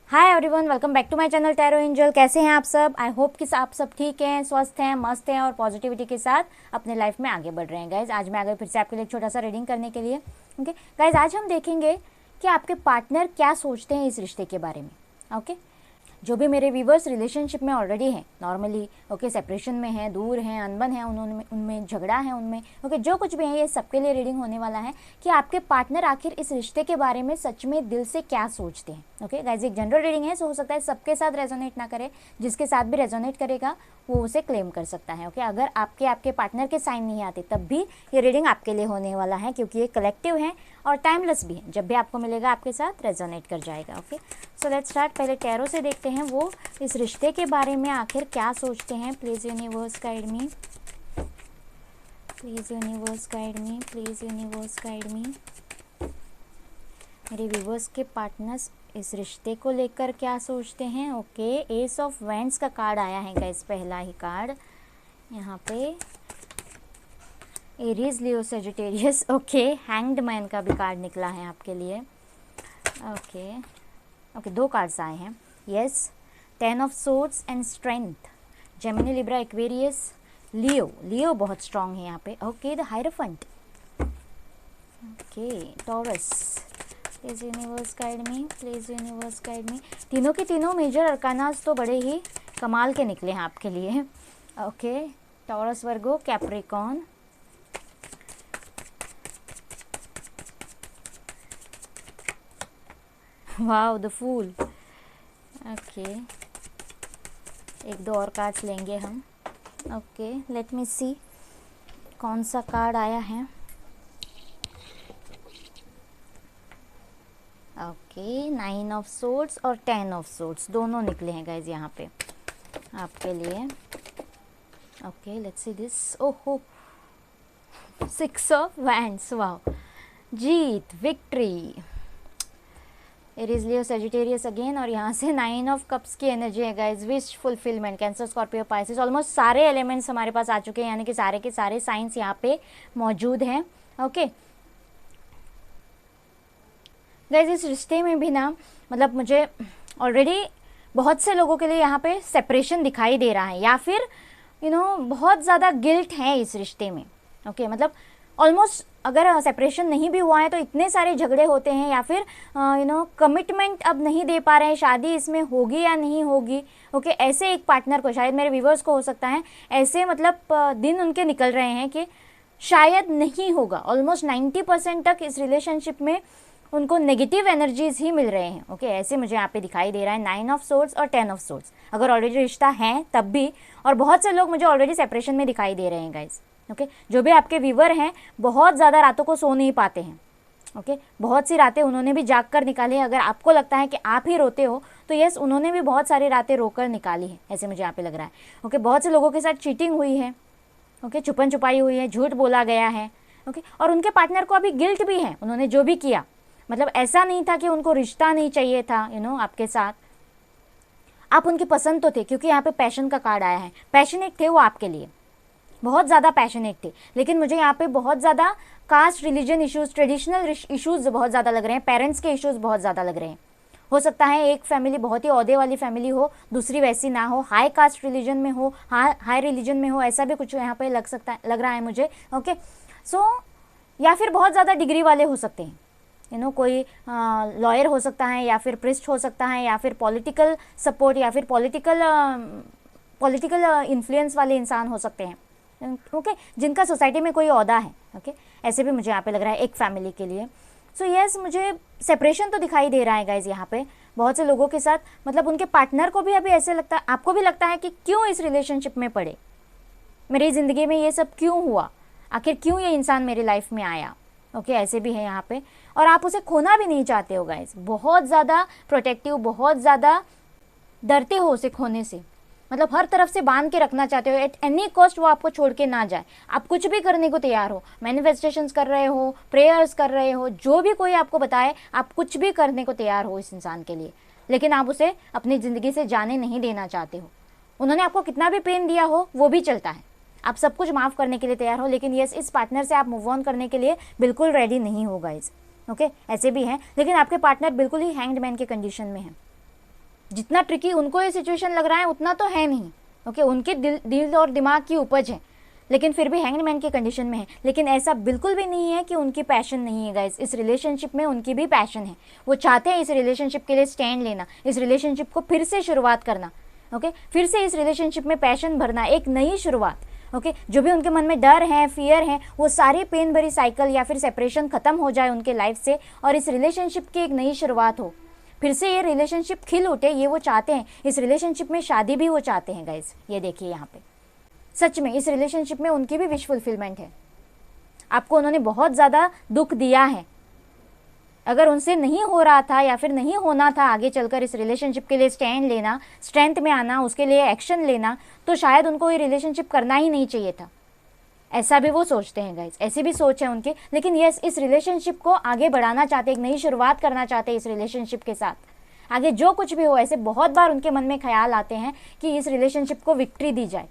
Hi everyone, welcome back to my channel tarot angel. कैसे हैं आप सब? आई होप कि आप सब ठीक हैं, स्वस्थ हैं, मस्त हैं और पॉजिटिविटी के साथ अपने लाइफ में आगे बढ़ रहे हैं। गाइज आज मैं आ गई फिर से आपके लिए एक छोटा सा रीडिंग करने के लिए। ओके गाइज, आज हम देखेंगे कि आपके पार्टनर क्या सोचते हैं इस रिश्ते के बारे में। ओके जो भी मेरे व्यूवर्स रिलेशनशिप में ऑलरेडी हैं, नॉर्मली ओके सेपरेशन में हैं, दूर हैं, अनबन है, उन्होंने उनमें झगड़ा है, उनमें ओके जो कुछ भी है, ये सबके लिए रीडिंग होने वाला है कि आपके पार्टनर आखिर इस रिश्ते के बारे में सच में दिल से क्या सोचते हैं। ओके गाइस, एक जनरल रीडिंग है, सो हो सकता है सबके साथ रेजोनेट ना करे, जिसके साथ भी रेजोनेट करेगा वो उसे क्लेम कर सकता है। ओके अगर आपके पार्टनर के साइन नहीं आते तब भी ये रीडिंग आपके लिए होने वाला है, क्योंकि ये कलेक्टिव है और टाइमलेस भी है। जब भी आपको मिलेगा आपके साथ रेजोनेट कर जाएगा। Okay so let's start. पहले टैरो से देखते हैं वो इस रिश्ते के बारे में आखिर क्या सोचते हैं। Please universe guide me, please universe guide me, please universe guide मी। मेरे व्यूवर्स के पार्टनर्स इस रिश्ते को लेकर क्या सोचते हैं। ओके एस ऑफ वैंड्स का कार्ड आया है गाइस, पहला ही कार्ड यहाँ पे। एरीज, लियो, सेजिटेरियस। ओके हैंग्ड मैन का भी कार्ड निकला है आपके लिए। ओके दो कार्ड्स आए हैं। Yes, 10 of swords and strength. Gemini, Libra, Aquarius, Leo बहुत स्ट्रांग है यहाँ पे। Okay the hierophant. Okay Taurus. Please universe guide me, please universe guide me. तीनों के तीनों मेजर अरकानास तो बड़े ही कमाल के निकले हैं आपके लिए। Okay Taurus, Virgo, Capricorn. Wow the fool. Okay एक दो और कार्ड्स लेंगे हम। ओके लेट मी सी कौन सा कार्ड आया है। ओके 9 ऑफ सोर्ड्स और 10 ऑफ सोर्ड्स दोनों निकले हैं गाइज यहाँ पे आपके लिए। Okay let's see this. ओहो 6 of wands. Wow Jeet, victory. Aries, Leo, Sagittarius again और यहाँ से 9 ऑफ कप्स की एनर्जी है guys. Wish fulfilment, cancer, Scorpio, Pisces. Almost सारे एलिमेंट्स हमारे पास आ चुके हैं, यानी कि सारे के सारे साइंस यहाँ पे मौजूद हैं। ओके गाइज इस रिश्ते में भी ना मतलब मुझे ऑलरेडी बहुत से लोगों के लिए यहाँ पे सेपरेशन दिखाई दे रहा है, या फिर बहुत ज़्यादा गिल्ट है इस रिश्ते में। ओके मतलब ऑलमोस्ट अगर सेपरेशन नहीं भी हुआ है तो इतने सारे झगड़े होते हैं, या फिर कमिटमेंट अब नहीं दे पा रहे हैं, शादी इसमें होगी या नहीं होगी। ओके ऐसे एक पार्टनर को, शायद मेरे व्यूवर्स को हो सकता है ऐसे मतलब दिन उनके निकल रहे हैं कि शायद नहीं होगा। ऑलमोस्ट 90% तक इस रिलेशनशिप में उनको नेगेटिव एनर्जीज ही मिल रहे हैं। ओके ऐसे मुझे यहाँ पे दिखाई दे रहा है 9 ऑफ सोर्ड्स और 10 ऑफ सोर्ड्स। अगर ऑलरेडी रिश्ता है तब भी, और बहुत से लोग मुझे ऑलरेडी सेपरेशन में दिखाई दे रहे हैं गाइज। ओके जो भी आपके व्यूवर हैं बहुत ज़्यादा रातों को सो नहीं पाते हैं। ओके बहुत सी रातें उन्होंने भी जाग कर निकाली है। अगर आपको लगता है कि आप ही रोते हो तो यस, उन्होंने भी बहुत सारी रातें रोकर निकाली है, ऐसे मुझे यहाँ पे लग रहा है। ओके बहुत से लोगों के साथ चीटिंग हुई है। ओके छुपन छुपाई हुई है, झूठ बोला गया है। ओके और उनके पार्टनर को अभी गिल्ट भी है, उन्होंने जो भी किया। मतलब ऐसा नहीं था कि उनको रिश्ता नहीं चाहिए था आपके साथ, आप उनकी पसंद तो थे, क्योंकि यहाँ पे पैशन का कार्ड आया है। पैशनेट थे वो आपके लिए, बहुत ज़्यादा पैशनेट थे, लेकिन मुझे यहाँ पे बहुत ज़्यादा caste, religion issues, traditional issues बहुत ज़्यादा लग रहे हैं, पेरेंट्स के इश्यूज़ बहुत ज़्यादा लग रहे हैं। हो सकता है एक फैमिली बहुत ही औहदे वाली फैमिली हो, दूसरी वैसी ना हो, हाई कास्ट रिलीजन में हो, हाई रिलीजन में हो, ऐसा भी कुछ यहाँ पे लग रहा है मुझे। ओके सो या फिर बहुत ज़्यादा डिग्री वाले हो सकते हैं, कोई लॉयर हो सकता है, या फिर प्रिस्ट हो सकता है, या फिर पॉलिटिकल सपोर्ट, या फिर पॉलिटिकल इन्फ्लुएंस वाले इंसान हो सकते हैं। ओके जिनका सोसाइटी में कोई ओहदा है। ओके ऐसे भी मुझे यहाँ पे लग रहा है एक फैमिली के लिए। सो यस मुझे सेपरेशन तो दिखाई दे रहा है गाइज यहाँ पे बहुत से लोगों के साथ। मतलब उनके पार्टनर को भी अभी ऐसे लगता है, आपको भी लगता है कि क्यों इस रिलेशनशिप में पड़े, मेरी ज़िंदगी में ये सब क्यों हुआ, आखिर क्यों ये इंसान मेरी लाइफ में आया। ओके ऐसे भी है यहाँ पे, और आप उसे खोना भी नहीं चाहते हो गाइज। बहुत ज़्यादा प्रोटेक्टिव, बहुत ज़्यादा डरते हो उसे खोने से, मतलब हर तरफ से बांध के रखना चाहते हो। एट एनी कॉस्ट वो आपको छोड़ के ना जाए। आप कुछ भी करने को तैयार हो, मैनिफेस्टेशंस कर रहे हो, प्रेयर्स कर रहे हो, जो भी कोई आपको बताए आप कुछ भी करने को तैयार हो इस इंसान के लिए, लेकिन आप उसे अपनी ज़िंदगी से जाने नहीं देना चाहते हो। उन्होंने आपको कितना भी पेन दिया हो वो भी चलता है, आप सब कुछ माफ़ करने के लिए तैयार हो, लेकिन यस इस पार्टनर से आप मूव ऑन करने के लिए बिल्कुल रेडी नहीं हो गाइज। ओके ऐसे भी हैं, लेकिन आपके पार्टनर बिल्कुल ही हैंग्ड मैन के कंडीशन में है। जितना ट्रिकी उनको ये सिचुएशन लग रहा है उतना तो है नहीं। ओके, उनके दिल और दिमाग की उपज है, लेकिन फिर भी हैंग्ड मैन की कंडीशन में है। लेकिन ऐसा बिल्कुल भी नहीं है कि उनकी पैशन नहीं है गाइस, इस रिलेशनशिप में उनकी भी पैशन है। वो चाहते हैं इस रिलेशनशिप के लिए स्टैंड लेना, इस रिलेशनशिप को फिर से शुरुआत करना। ओके, फिर से इस रिलेशनशिप में पैशन भरना, एक नई शुरुआत। ओके, जो भी उनके मन में डर है, फियर है, वो सारी पेन भरी साइकिल या फिर सेपरेशन खत्म हो जाए उनके लाइफ से और इस रिलेशनशिप की एक नई शुरुआत हो, फिर से ये रिलेशनशिप खिल उठे, ये वो चाहते हैं। इस रिलेशनशिप में शादी भी वो चाहते हैं गाइस। ये देखिए यहाँ पे सच में इस रिलेशनशिप में उनकी भी विश फुलफिलमेंट है। आपको उन्होंने बहुत ज़्यादा दुख दिया है, अगर उनसे नहीं हो रहा था या फिर नहीं होना था आगे चलकर इस रिलेशनशिप के लिए स्टैंड लेना, स्ट्रेंथ में आना, उसके लिए एक्शन लेना, तो शायद उनको ये रिलेशनशिप करना ही नहीं चाहिए था। ऐसा भी वो सोचते हैं गाइस, ऐसी भी सोच है उनकी। लेकिन यस, इस रिलेशनशिप को आगे बढ़ाना चाहते, एक नई शुरुआत करना चाहते इस रिलेशनशिप के साथ। आगे जो कुछ भी हो, ऐसे बहुत बार उनके मन में ख्याल आते हैं कि इस रिलेशनशिप को विक्ट्री दी जाए।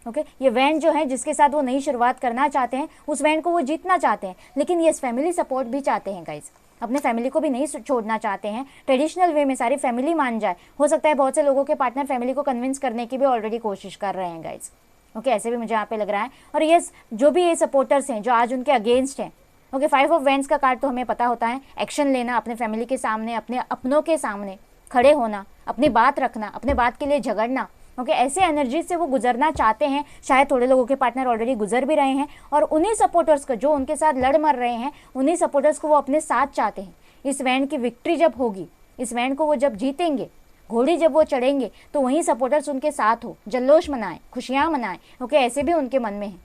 ओके, ये वैन जो है जिसके साथ वो नई शुरुआत करना चाहते हैं, उस वैन को वो जीतना चाहते हैं। लेकिन ये फैमिली सपोर्ट भी चाहते हैं गाइस, अपने फैमिली को भी नहीं छोड़ना चाहते हैं। ट्रेडिशनल वे में सारी फैमिली मान जाए। हो सकता है बहुत से लोगों के पार्टनर फैमिली को कन्विंस करने की भी ऑलरेडी कोशिश कर रहे हैं गाइस। ओके, ऐसे भी मुझे यहाँ पे लग रहा है। और ये जो भी ये सपोर्टर्स हैं जो आज उनके अगेंस्ट हैं, ओके, 5 ऑफ वैंड्स का कार्ड तो हमें पता होता है एक्शन लेना, अपने फैमिली के सामने, अपने अपनों के सामने खड़े होना, अपनी बात रखना, अपने बात के लिए झगड़ना। ओके, ऐसे एनर्जी से वो गुजरना चाहते हैं। शायद थोड़े लोगों के पार्टनर ऑलरेडी गुजर भी रहे हैं और उन्हीं सपोर्टर्स को जो उनके साथ लड़ मर रहे हैं, उन्हीं सपोर्टर्स को वो अपने साथ चाहते हैं। इस वैन की विक्ट्री जब होगी, इस वैन को वो जब जीतेंगे, घोड़ी जब वो चढ़ेंगे, तो वहीं सपोर्टर्स उनके साथ हो, जल्लोश मनाएं, खुशियाँ मनाएं। ओके, ऐसे भी उनके मन में है,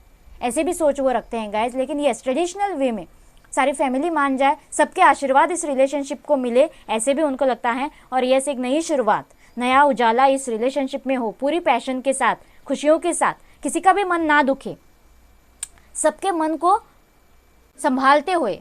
ऐसे भी सोच वो रखते हैं गाइस। लेकिन यस, ट्रेडिशनल वे में सारी फैमिली मान जाए, सबके आशीर्वाद इस रिलेशनशिप को मिले, ऐसे भी उनको लगता है। और यस, एक नई शुरुआत, नया उजाला इस रिलेशनशिप में हो, पूरी पैशन के साथ, खुशियों के साथ, किसी का भी मन ना दुखे, सबके मन को संभालते हुए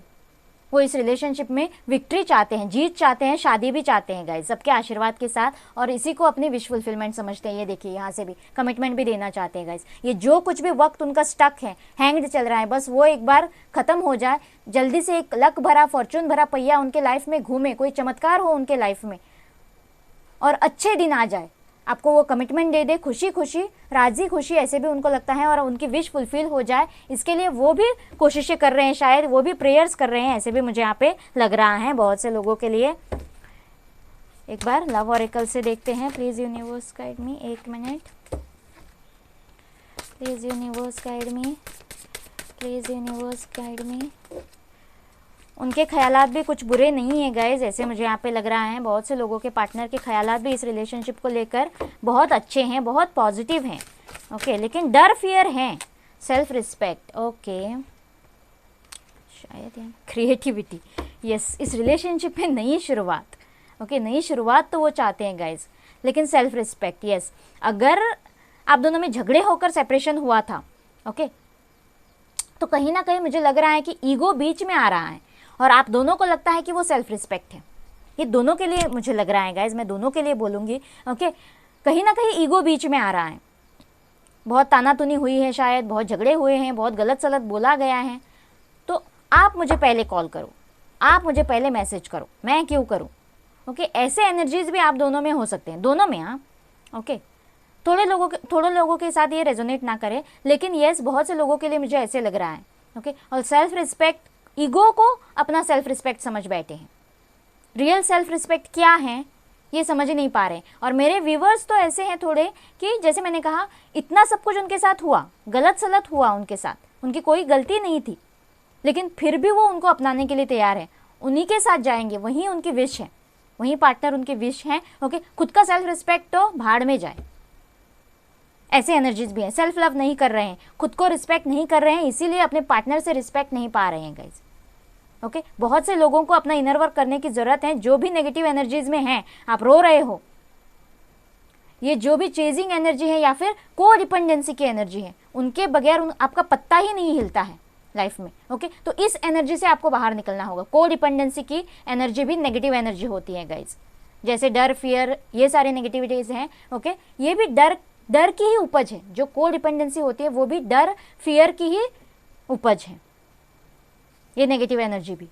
वो इस रिलेशनशिप में विक्ट्री चाहते हैं, जीत चाहते हैं, शादी भी चाहते हैं गाइस, सबके आशीर्वाद के साथ। और इसी को अपनी विश फुलफिलमेंट समझते हैं। ये देखिए, यहाँ से भी कमिटमेंट भी देना चाहते हैं गाइस। ये जो कुछ भी वक्त उनका स्टक है, हैंग्ड चल रहा है, बस वो एक बार ख़त्म हो जाए, जल्दी से एक लक भरा, फॉर्चून भरा पहिया उनके लाइफ में घूमे, कोई चमत्कार हो उनके लाइफ में और अच्छे दिन आ जाए, आपको वो कमिटमेंट दे दे, खुशी खुशी, राजी खुशी, ऐसे भी उनको लगता है। और उनकी विश फुलफिल हो जाए, इसके लिए वो भी कोशिशें कर रहे हैं, शायद वो भी प्रेयर्स कर रहे हैं, ऐसे भी मुझे यहाँ पे लग रहा है बहुत से लोगों के लिए। एक बार लव ऑरेकल से देखते हैं। Please universe guide me, 1 minute, please universe guide me, please universe guide मी। उनके ख्यालात भी कुछ बुरे नहीं है गाइज, ऐसे मुझे यहाँ पे लग रहा है। बहुत से लोगों के पार्टनर के ख्यालात भी इस रिलेशनशिप को लेकर बहुत अच्छे हैं, बहुत पॉजिटिव हैं। ओके, लेकिन डर, फियर है, सेल्फ रिस्पेक्ट। ओके, शायद क्रिएटिविटी, यस, इस रिलेशनशिप में नई शुरुआत। ओके, नई शुरुआत तो वो चाहते हैं गाइज, लेकिन सेल्फ रिस्पेक्ट, यस। अगर आप दोनों में झगड़े होकर सेपरेशन हुआ था, ओके, तो कहीं ना कहीं मुझे लग रहा है कि ईगो बीच में आ रहा है और आप दोनों को लगता है कि वो सेल्फ रिस्पेक्ट है। ये दोनों के लिए मुझे लग रहा है गाइज, मैं दोनों के लिए बोलूँगी। ओके, कहीं ना कहीं ईगो बीच में आ रहा है, बहुत तानातुनी हुई है, शायद बहुत झगड़े हुए हैं, बहुत गलत सलत बोला गया है। तो आप मुझे पहले कॉल करो, आप मुझे पहले मैसेज करो, मैं क्यों करूँ। ओके, ऐसे एनर्जीज भी आप दोनों में हो सकते हैं, दोनों में। हाँ, ओके, थोड़े लोगों के साथ ये रेजोनेट ना करे, लेकिन यस, बहुत से लोगों के लिए मुझे ऐसे लग रहा है। ओके, और सेल्फ रिस्पेक्ट, ईगो को अपना सेल्फ रिस्पेक्ट समझ बैठे हैं। रियल सेल्फ रिस्पेक्ट क्या है ये समझ ही नहीं पा रहे। और मेरे व्यूवर्स तो ऐसे हैं थोड़े कि जैसे मैंने कहा, इतना सब कुछ उनके साथ हुआ, गलत सलत हुआ उनके साथ, उनकी कोई गलती नहीं थी, लेकिन फिर भी वो उनको अपनाने के लिए तैयार है, उन्हीं के साथ जाएंगे, वहीं उनकी विश है, वहीं पार्टनर उनकी विश है। ओके, खुद का सेल्फ रिस्पेक्ट तो भाड़ में जाए, ऐसे एनर्जीज भी हैं। सेल्फ लव नहीं कर रहे हैं, खुद को रिस्पेक्ट नहीं कर रहे हैं, इसीलिए अपने पार्टनर से रिस्पेक्ट नहीं पा रहे हैं गाइज। ओके, बहुत से लोगों को अपना इनर वर्क करने की ज़रूरत है। जो भी नेगेटिव एनर्जीज में हैं, आप रो रहे हो, ये जो भी चेजिंग एनर्जी है या फिर को डिपेंडेंसी की एनर्जी है, उनके बगैर आपका पत्ता ही नहीं हिलता है लाइफ में। ओके, तो इस एनर्जी से आपको बाहर निकलना होगा। को डिपेंडेंसी की एनर्जी भी नेगेटिव एनर्जी होती है गाइज, जैसे डर, फियर, ये सारे नेगेटिविटीज़ हैं। ओके, ये भी डर की ही उपज है। जो को डिपेंडेंसी होती है वो भी डर, फियर की ही उपज है, ये नेगेटिव एनर्जी भी।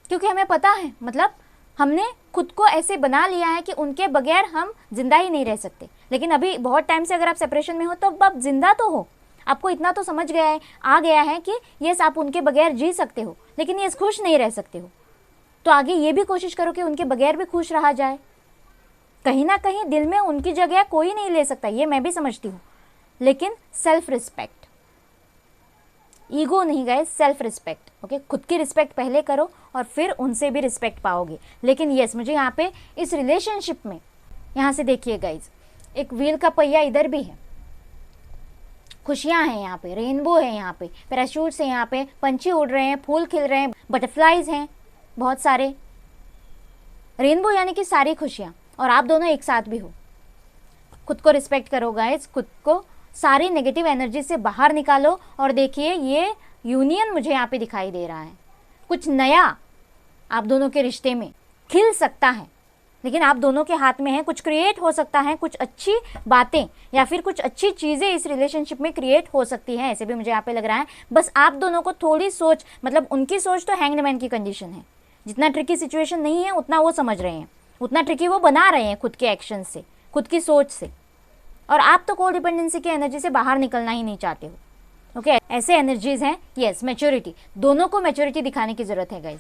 क्योंकि हमें पता है, मतलब हमने खुद को ऐसे बना लिया है कि उनके बगैर हम जिंदा ही नहीं रह सकते। लेकिन अभी बहुत टाइम से अगर आप सेपरेशन में हो तो अब आप जिंदा तो हो, आपको इतना तो समझ गया है, आ गया है कि यस आप उनके बगैर जी सकते हो, लेकिन यस खुश नहीं रह सकते हो। तो आगे ये भी कोशिश करो कि उनके बगैर भी खुश रहा जाए। कहीं ना कहीं दिल में उनकी जगह कोई नहीं ले सकता, ये मैं भी समझती हूँ, लेकिन सेल्फ रिस्पेक्ट, ईगो नहीं गए, सेल्फ रिस्पेक्ट। ओके, खुद की रिस्पेक्ट पहले करो और फिर उनसे भी रिस्पेक्ट पाओगे। लेकिन यस मुझे यहाँ पे इस रिलेशनशिप में, यहाँ से देखिए गाइज, एक व्हील का पहिया इधर भी है, खुशियाँ हैं यहाँ पे, रेनबो है यहाँ पे, पैराशूट्स है यहाँ पे, पंछी उड़ रहे हैं, फूल खिल रहे हैं, बटरफ्लाइज हैं बहुत सारे, रेनबो यानी कि सारी खुशियाँ, और आप दोनों एक साथ भी हो। खुद को रिस्पेक्ट करो गाइज, खुद को सारी नेगेटिव एनर्जी से बाहर निकालो और देखिए ये यूनियन मुझे यहाँ पे दिखाई दे रहा है। कुछ नया आप दोनों के रिश्ते में खिल सकता है, लेकिन आप दोनों के हाथ में है, कुछ क्रिएट हो सकता है, कुछ अच्छी बातें या फिर कुछ अच्छी चीज़ें इस रिलेशनशिप में क्रिएट हो सकती हैं, ऐसे भी मुझे यहाँ पे लग रहा है। बस आप दोनों को थोड़ी सोच, मतलब उनकी सोच तो हैंग्ड मैन की कंडीशन है, जितना ट्रिकी सिचुएशन नहीं है उतना वो समझ रहे हैं, उतना ट्रिकी वो बना रहे हैं खुद के एक्शन से, खुद की सोच से, और आप तो कोल डिपेंडेंसी की एनर्जी से बाहर निकलना ही नहीं चाहते हो। ओके, ऐसे एनर्जीज हैं। यस, मैच्योरिटी, दोनों को मैच्योरिटी दिखाने की जरूरत है गाइज।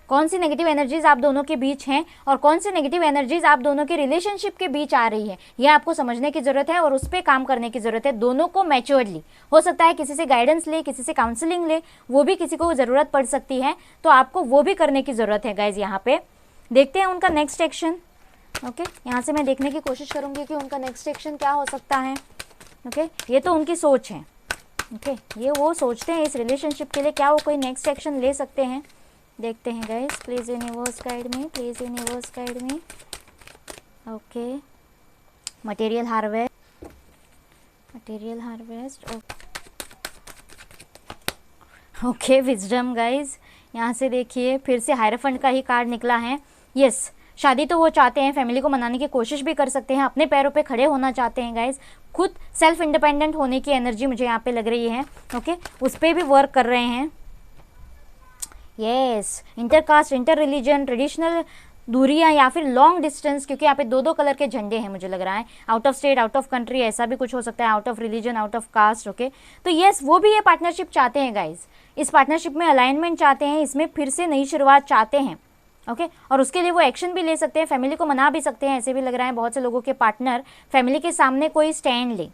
कौन सी नेगेटिव एनर्जीज आप दोनों के बीच हैं और कौन सी नेगेटिव एनर्जीज आप दोनों के रिलेशनशिप के बीच आ रही है, यह आपको समझने की जरूरत है और उस पर काम करने की जरूरत है, दोनों को मैच्योर्डली। हो सकता है किसी से गाइडेंस ले, किसी से काउंसलिंग ले, वो भी किसी को जरूरत पड़ सकती है, तो आपको वो भी करने की जरूरत है गाइज। यहाँ पे देखते हैं उनका नेक्स्ट एक्शन। ओके, यहाँ से मैं देखने की कोशिश करूंगी कि उनका नेक्स्ट एक्शन क्या हो सकता है। ओके, ये तो उनकी सोच है। ओके, ये वो सोचते हैं इस रिलेशनशिप के लिए, क्या वो कोई नेक्स्ट एक्शन ले सकते हैं, देखते हैं guys. Please universe guide me, please universe guide me. Okay, material harvest, material harvest. Okay, wisdom guys. यहाँ से देखिए फिर से हायरफंट का ही कार्ड निकला है। यस, शादी तो वो चाहते हैं, फैमिली को मनाने की कोशिश भी कर सकते हैं, अपने पैरों पे खड़े होना चाहते हैं गाइज, खुद सेल्फ इंडिपेंडेंट होने की एनर्जी मुझे यहाँ पे लग रही है। ओके, उस पर भी वर्क कर रहे हैं। Yes, intercaste, inter religion, traditional दूरियां या फिर लॉन्ग डिस्टेंस, क्योंकि यहाँ पे दो दो कलर के झंडे हैं मुझे लग रहा है। Out of state, out of country, ऐसा भी कुछ हो सकता है, out of religion, out of caste. Okay, तो यस वो भी ये पार्टनरशिप चाहते हैं गाइज, इस पार्टनरशिप में अलाइनमेंट चाहते हैं, इसमें फिर से नई शुरुआत चाहते हैं। ओके, और उसके लिए वो एक्शन भी ले सकते हैं, फैमिली को मना भी सकते हैं। ऐसे भी लग रहा है बहुत से लोगों के पार्टनर फैमिली के सामने कोई स्टैंड ले,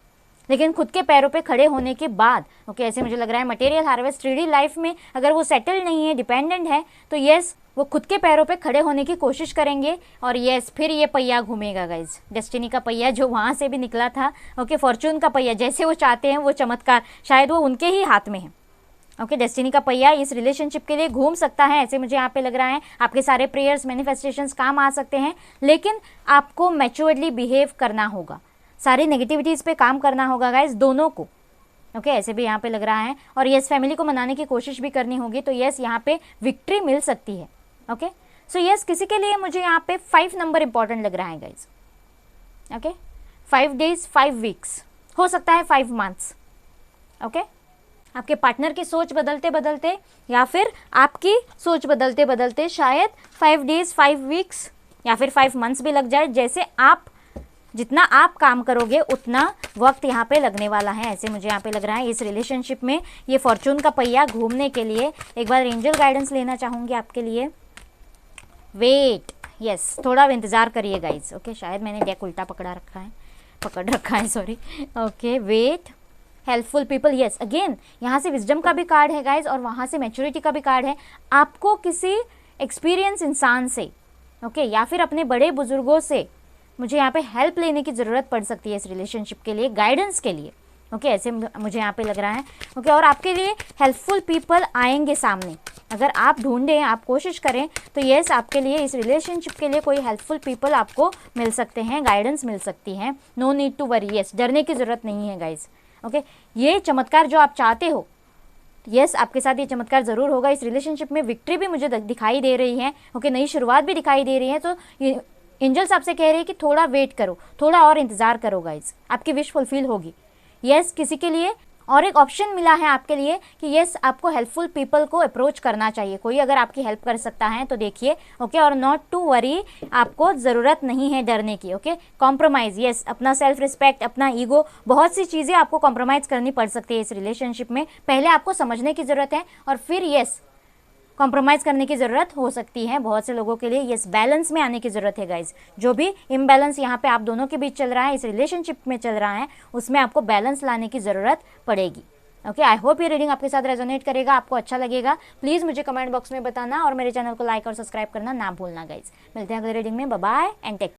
लेकिन खुद के पैरों पे खड़े होने के बाद। ओके, ऐसे मुझे लग रहा है मटेरियल हार्वेस्ट 3D लाइफ में अगर वो सेटल नहीं है, डिपेंडेंट है, तो यस वो खुद के पैरों पे खड़े होने की कोशिश करेंगे। और यस फिर ये पहिया घूमेगा गाइज, डेस्टिनी का पहिया जो वहाँ से भी निकला था। ओके, फॉर्चून का पहिया, जैसे वो चाहते हैं वो चमत्कार शायद वो उनके ही हाथ में है। ओके, डेस्टिनी का पहिया इस रिलेशनशिप के लिए घूम सकता है, ऐसे मुझे यहाँ पे लग रहा है। आपके सारे प्रेयर्स, मैनिफेस्टेशंस काम आ सकते हैं, लेकिन आपको मैच्योर्डली बिहेव करना होगा, सारी नेगेटिविटीज पे काम करना होगा गाइज दोनों को। ओके, ऐसे भी यहाँ पे लग रहा है। और यस फैमिली को मनाने की कोशिश भी करनी होगी, तो यस यहाँ पे विक्ट्री मिल सकती है। ओके, सो यस किसी के लिए मुझे यहाँ पे 5 नंबर इंपॉर्टेंट लग रहा है गाइज। ओके, 5 days 5 weeks, हो सकता है 5 months। ओके, आपके पार्टनर की सोच बदलते बदलते या फिर आपकी सोच बदलते बदलते शायद 5 days 5 weeks या फिर 5 months भी लग जाए। जैसे आप जितना आप काम करोगे उतना वक्त यहाँ पे लगने वाला है, ऐसे मुझे यहाँ पे लग रहा है इस रिलेशनशिप में। ये फॉर्चून का पहिया घूमने के लिए एक बार एंजल गाइडेंस लेना चाहूँगी आपके लिए। वेट, यस थोड़ा इंतज़ार करिए गाइज। ओके, शायद मैंने डेक उल्टा पकड़ रखा है sorry. Okay, wait, helpful people. Yes, again यहाँ से विजडम का भी कार्ड है गाइज और वहाँ से मैच्योरिटी का भी कार्ड है। आपको किसी एक्सपीरियंस इंसान से या फिर अपने बड़े बुजुर्गों से मुझे यहाँ पे हेल्प लेने की ज़रूरत पड़ सकती है इस रिलेशनशिप के लिए, गाइडेंस के लिए। ओके, ऐसे मुझे यहाँ पे लग रहा है। ओके, और आपके लिए हेल्पफुल पीपल आएंगे सामने, अगर आप ढूंढें, आप कोशिश करें तो यस आपके लिए इस रिलेशनशिप के लिए कोई हेल्पफुल पीपल आपको मिल सकते हैं, गाइडेंस मिल सकती है। No need to worry, yes डरने की ज़रूरत नहीं है गाइज। ओके, ये चमत्कार जो आप चाहते हो, यस आपके साथ ये चमत्कार ज़रूर होगा। इस रिलेशनशिप में विक्ट्री भी मुझे दिखाई दे रही है। ओके, नई शुरुआत भी दिखाई दे रही है। तो ये एंजल्स आपसे कह रहे हैं कि थोड़ा वेट करो, थोड़ा और इंतज़ार करो गाइज, आपकी विश फुलफिल होगी। यस किसी के लिए और एक ऑप्शन मिला है आपके लिए कि यस आपको हेल्पफुल पीपल को अप्रोच करना चाहिए, कोई अगर आपकी हेल्प कर सकता है तो देखिए, ओके। और नॉट टू वरी, आपको ज़रूरत नहीं है डरने की, ओके। कॉम्प्रोमाइज़, यस अपना सेल्फ रिस्पेक्ट, अपना ईगो, बहुत सी चीज़ें आपको कॉम्प्रोमाइज़ करनी पड़ सकती है इस रिलेशनशिप में। पहले आपको समझने की ज़रूरत है और फिर यस कॉम्प्रोमाइज़ करने की ज़रूरत हो सकती है बहुत से लोगों के लिए। यस बैलेंस में आने की ज़रूरत है गाइज। जो भी इम्बैलेंस यहाँ पे आप दोनों के बीच चल रहा है, इस रिलेशनशिप में चल रहा है, उसमें आपको बैलेंस लाने की ज़रूरत पड़ेगी, ओके। आई होप ये रीडिंग आपके साथ रेजोनेट करेगा, आपको अच्छा लगेगा। प्लीज़ मुझे कमेंट बॉक्स में बताना और मेरे चैनल को लाइक और सब्सक्राइब करना ना भूलना गाइज। मिलते हैं अगले रीडिंग में, बाय बाय एंड टेक